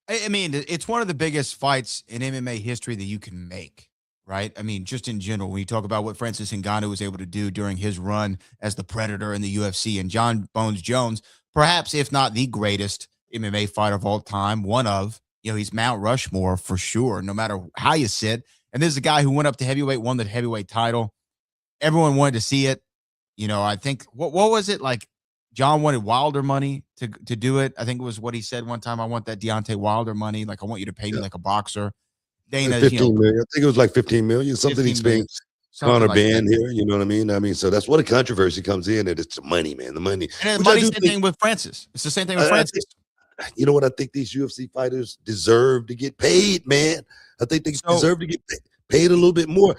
I mean, it's one of the biggest fights in MMA history that you can make. Right? I mean, just in general, when you talk about what Francis Ngannou was able to do during his run as the Predator in the UFC, and John Bones Jones perhaps if not the greatest MMA fighter of all time, one of, he's Mount Rushmore for sure, no matter how you sit. And this is a guy who went up to heavyweight, won the heavyweight title. Everyone wanted to see it. I think what was it like? John wanted Wilder money to do it. I think it was what he said one time. I want that Deontay Wilder money. Like, I want you to pay me like a boxer. Dana, 15 million. I think it was like 15 million. Something 15 he's paying million, something Conor like Ben that. here. You know what I mean? So that's what a controversy comes in. And it's the money, man. The money. And the Which I money's do the same think- thing with Francis. It's the same thing with I Francis. You know what? I think these UFC fighters deserve to get paid, man. I think they deserve to get paid a little bit more.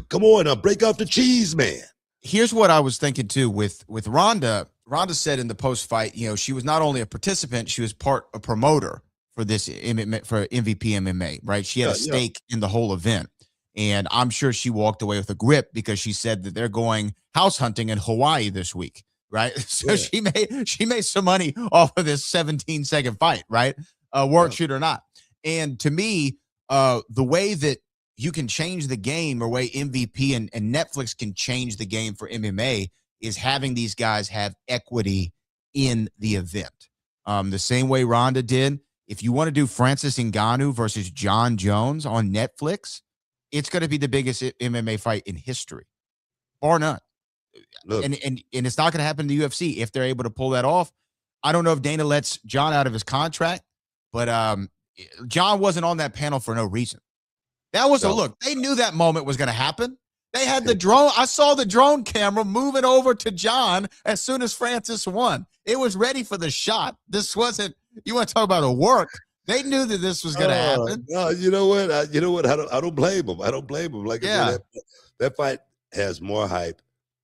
Come on, break off the cheese, man. Here's what I was thinking too with Ronda. Ronda said in the post fight, she was not only a participant, she was a promoter for this MMA, for MVP MMA, right? She had a stake in the whole event. And I'm sure she walked away with a grip because she said that they're going house hunting in Hawaii this week, right? So she made some money off of this 17-second fight, right? Shoot or not. And to me, the way that you can change the game, or way MVP and Netflix can change the game for MMA, is having these guys have equity in the event. The same way Ronda did. If you want to do Francis Ngannou versus John Jones on Netflix, it's going to be the biggest MMA fight in history, bar none. Look. And it's not going to happen in the UFC if they're able to pull that off. I don't know if Dana lets John out of his contract, but John wasn't on that panel for no reason. That was a look. They knew that moment was going to happen. They had the drone. I saw the drone camera moving over to John as soon as Francis won. It was ready for the shot. This wasn't, you want to talk about a work. They knew that this was going to happen. No, you know what? I don't blame them. I don't blame them. Like I said, that fight has more hype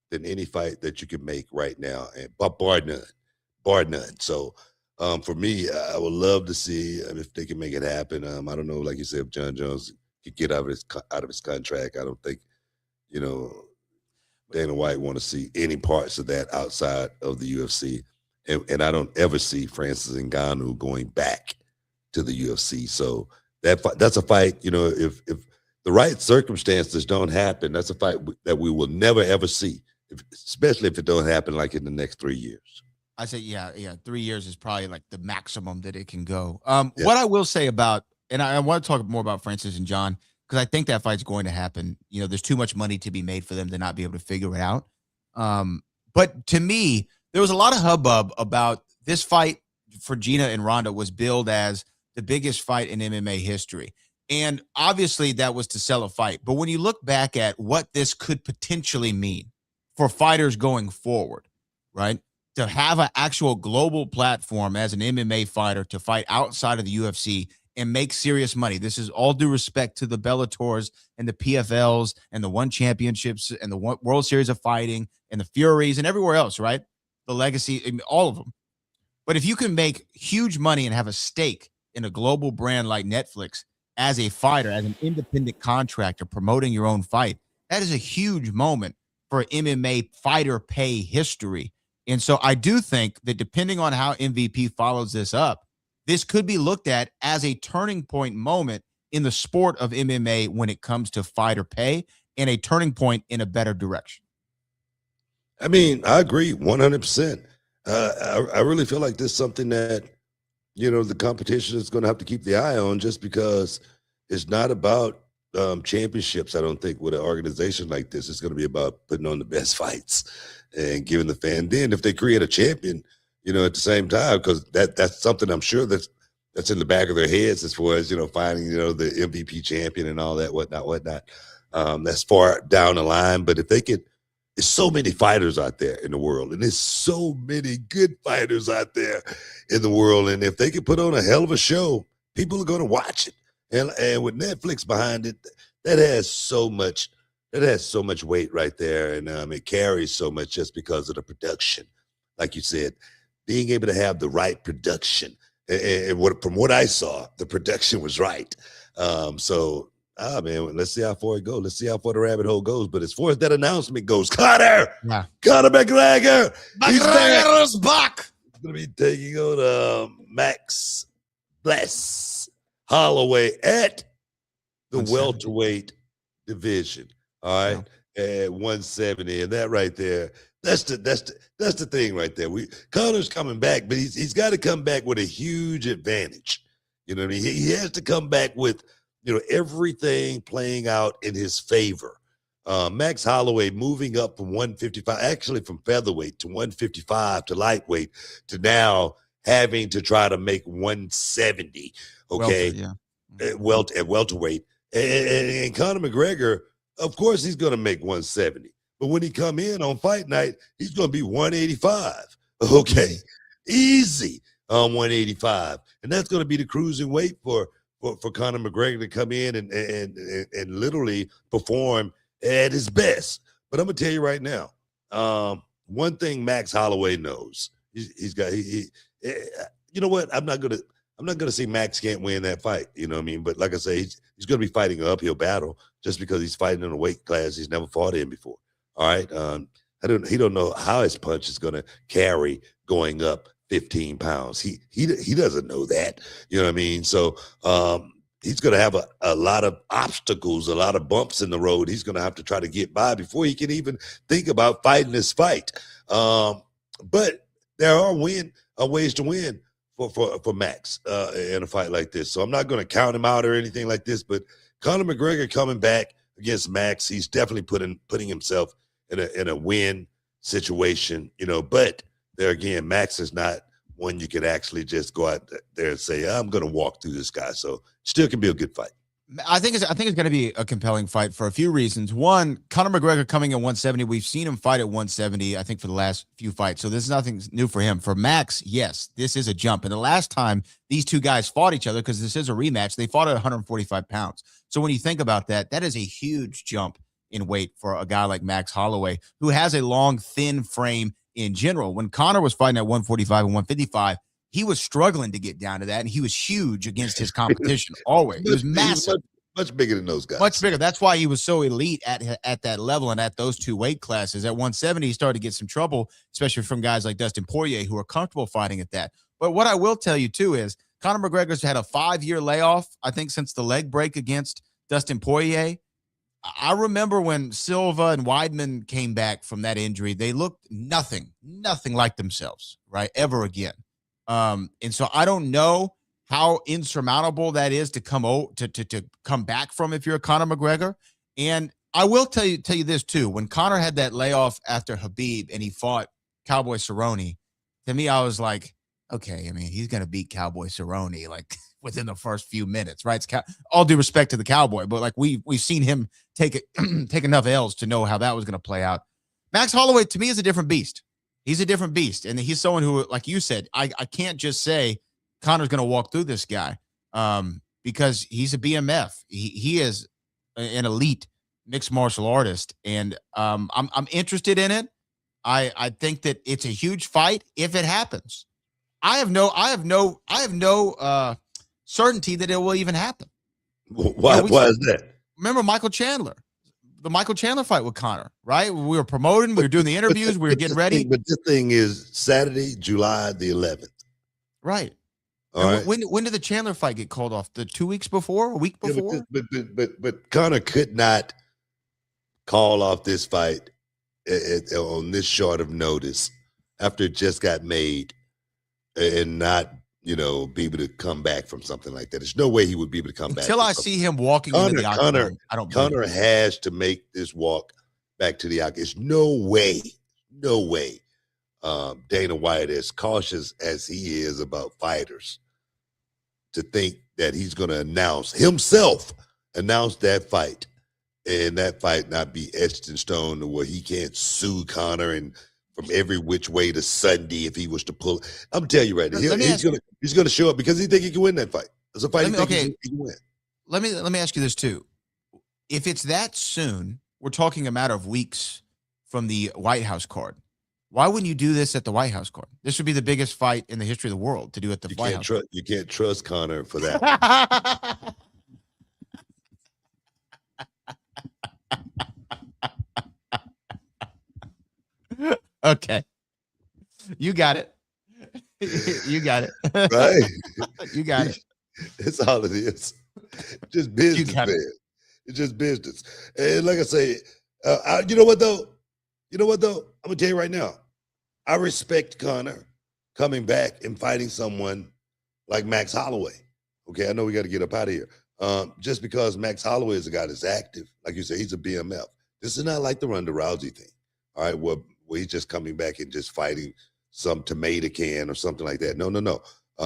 than any fight that you can make right now, and bar none. So for me, I would love to see if they can make it happen. I don't know, like you said, if John Jones could get out of his contract. I don't think, Dana White want to see any parts of that outside of the UFC, and I don't ever see Francis Ngannou going back to the UFC. So that's a fight. If the right circumstances don't happen, that's a fight that we will never ever see, especially if it don't happen like in the next 3 years. I say, 3 years is probably like the maximum that it can go. What I will say about, and I want to talk more about Francis and John, because I think that fight's going to happen. There's too much money to be made for them to not be able to figure it out. But to me, there was a lot of hubbub about this fight for Gina and Ronda was billed as the biggest fight in MMA history. And obviously that was to sell a fight. But when you look back at what this could potentially mean for fighters going forward, right? To have an actual global platform as an MMA fighter to fight outside of the UFC and make serious money. This is all due respect to the Bellators and the PFLs and the One Championships and the World Series of Fighting and the Furies and everywhere else, right? The Legacy, all of them. But if you can make huge money and have a stake in a global brand like Netflix as a fighter, as an independent contractor promoting your own fight, that is a huge moment for MMA fighter pay history. And so I do think that depending on how MVP follows this up, this could be looked at as a turning point moment in the sport of MMA when it comes to fighter pay, and a turning point in a better direction. I mean, I agree 100%. I really feel like this is something that, the competition is going to have to keep the eye on, just because it's not about championships. I don't think with an organization like this, it's going to be about putting on the best fights and giving the fan. Then if they create a champion, at the same time, because that's something I'm sure that's in the back of their heads as far as, finding, the MVP champion and all that, whatnot. That's far down the line. But if they could, there's so many fighters out there in the world, and there's so many good fighters out there in the world. And if they could put on a hell of a show, people are going to watch it. And with Netflix behind it, that has so much weight right there. And it carries so much just because of the production. Like you said, being able to have the right production. And from what I saw, the production was right. Man, let's see how far it goes. Let's see how far the rabbit hole goes. But as far as that announcement goes, Conor McGregor, McGregor's back. He's going to be taking on Max Bless Holloway at the welterweight division. All right, at 170. And that right there, That's the thing right there. Conor's coming back, but he's got to come back with a huge advantage. You know what I mean? He has to come back with, everything playing out in his favor. Max Holloway moving up from 155, actually from featherweight to 155 to lightweight, to now having to try to make 170. Okay, at welterweight, and Conor McGregor, of course, he's going to make 170. But when he come in on fight night, he's going to be 185. Okay, easy on 185, and that's going to be the cruising weight for Conor McGregor to come in and literally perform at his best. But I'm gonna tell you right now, one thing Max Holloway knows, you know what? I'm not gonna say Max can't win that fight. You know what I mean? But like I say, he's gonna be fighting an uphill battle just because he's fighting in a weight class he's never fought in before. All right. He don't know how his punch is gonna carry going up 15 pounds. He doesn't know that. You know what I mean? So he's going to have a lot of obstacles, a lot of bumps in the road. He's going to have to try to get by before he can even think about fighting this fight. But there are ways to win for Max in a fight like this. So I'm not going to count him out or anything like this. But Conor McGregor coming back against Max, he's definitely putting himself in a win situation. But there again, Max is not one you could actually just go out there and say, I'm going to walk through this guy. So still can be a good fight. I think it's going to be a compelling fight for a few reasons. One, Conor McGregor coming at 170. We've seen him fight at 170, I think, for the last few fights. So this is nothing new for him. For Max, yes, this is a jump. And the last time these two guys fought each other, because this is a rematch, they fought at 145 pounds. So when you think about that, that is a huge jump in weight for a guy like Max Holloway, who has a long, thin frame in general. When Conor was fighting at 145 and 155, he was struggling to get down to that, and he was huge against his competition. Always, he was massive, much bigger than those guys. Much bigger. That's why he was so elite at that level and at those two weight classes. At 170, he started to get some trouble, especially from guys like Dustin Poirier, who are comfortable fighting at that. But what I will tell you too is Conor McGregor's had a 5-year layoff, I think, since the leg break against Dustin Poirier. I remember when Silva and Weidman came back from that injury, they looked nothing like themselves, right? Ever again. And so I don't know how insurmountable that is to come back from if you're a Conor McGregor. And I will tell you this too. When Conor had that layoff after Khabib and he fought Cowboy Cerrone, to me, I was like, okay, I mean, he's going to beat Cowboy Cerrone like within the first few minutes, right? It's all due respect to the Cowboy, but like we've seen him take enough L's to know how that was going to play out. Max Holloway, to me, is a different beast. He's a different beast. And he's someone who, like you said, I can't just say Conor's going to walk through this guy because he's a BMF. He is an elite mixed martial artist. And I'm interested in it. I think that it's a huge fight if it happens. I have no certainty that it will even happen. Why is that? Remember Michael Chandler, the Michael Chandler fight with Conor, right? We were promoting, we were doing the interviews, we were getting ready. But this thing is Saturday, July the 11th. Right. All right. When did the Chandler fight get called off? The 2 weeks before? A week before? But Conor could not call off this fight on this short of notice after it just got made and not, be able to come back from something like that. There's no way he would be able to come back. Until I see him walking into the octagon, I don't believe Conor has to make this walk back to the octagon. There's no way. Dana White, as cautious as he is about fighters, to think that he's going to announce that fight, and that fight not be etched in stone to where he can't sue Conor and from every which way to Sunday if he was to pull. I'm telling you right now, he's going to show up because he think he can win that fight. It's a fight he can win. Let me ask you this too. If it's that soon, we're talking a matter of weeks from the White House card. Why wouldn't you do this at the White House card? This would be the biggest fight in the history of the world to do at the White House. You can't trust Conor for that. Okay. You got it. You got it. Right. You got it. It's all it is. Just business, man. It's just business. And like I say, you know what though? You know what though? I'm gonna tell you right now. I respect Conor coming back and fighting someone like Max Holloway. Okay, I know we got to get up out of here. Just because Max Holloway is a guy that's active, like you said, he's a BMF. This is not like the Ronda Rousey thing. All right, where he's just coming back and just fighting some tomato can or something like that. No, no, no.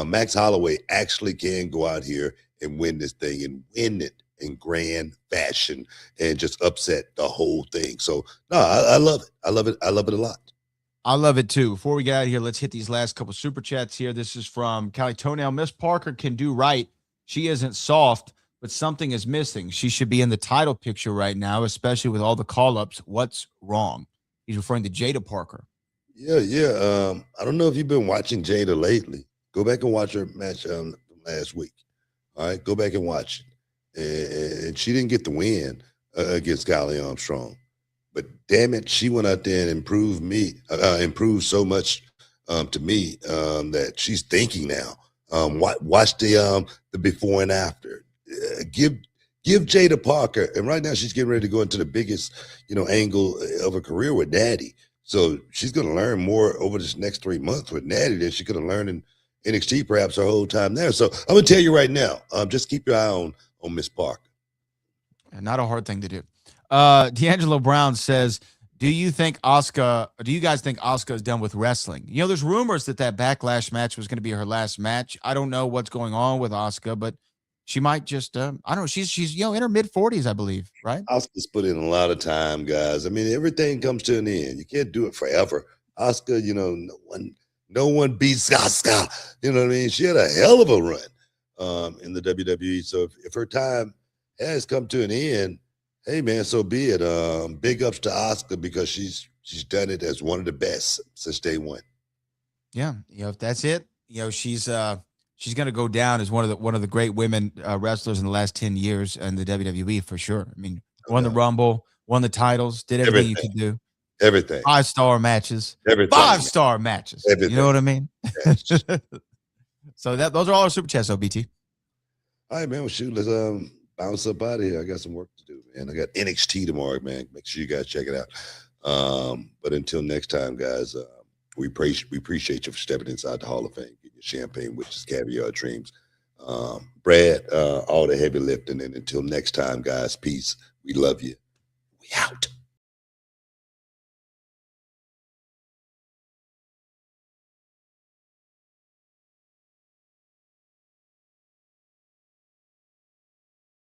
Max Holloway actually can go out here and win this thing and win it in grand fashion and just upset the whole thing. So no, I love it. I love it. I love it a lot. I love it too. Before we get out of here, let's hit these last couple super chats here. This is from Cali Toenail. Miss Parker can do right. She isn't soft, but something is missing. She should be in the title picture right now, especially with all the call-ups. What's wrong? He's referring to Jada Parker. Yeah, yeah. I don't know if you've been watching Jada lately. Go back and watch her match last week. All right, go back and watch it. And she didn't get the win against Kylie Armstrong, but damn it, she went out there and improved so much to me that she's thinking now. Watch the before and after. Give Jada Parker, and right now she's getting ready to go into the biggest angle of her career with Natty. So she's going to learn more over this next 3 months with Natty than she could have learned in NXT perhaps her whole time there. So I'm going to tell you right now, just keep your eye on Miss Parker. And not a hard thing to do. D'Angelo Brown says, do you guys think Asuka is done with wrestling? There's rumors that Backlash match was going to be her last match. I don't know what's going on with Asuka, but she might just, I don't know. She's in her mid-40s, I believe, right? Asuka's put in a lot of time, guys. I mean, everything comes to an end. You can't do it forever. Asuka, no one beats Asuka. You know what I mean? She had a hell of a run in the WWE. So if her time has come to an end, hey man, so be it. Big ups to Asuka because she's done it as one of the best since day one. Yeah, if that's it, she's going to go down as one of the great women wrestlers in the last 10 years in the WWE for sure. I mean, won the Rumble, won the titles, did everything you could do. Everything. 5-star matches. Everything. 5-star matches. Everything. You know what I mean? Yes. So those are all our super chats, OBT. All right, man. Well, shoot, let's bounce up out of here. I got some work to do, man. I got NXT tomorrow, man. Make sure you guys check it out. But until next time, guys, we appreciate you for stepping inside the Hall of Fame, getting your champagne, which is caviar dreams. Brad, all the heavy lifting. And until next time, guys, peace. We love you. We out.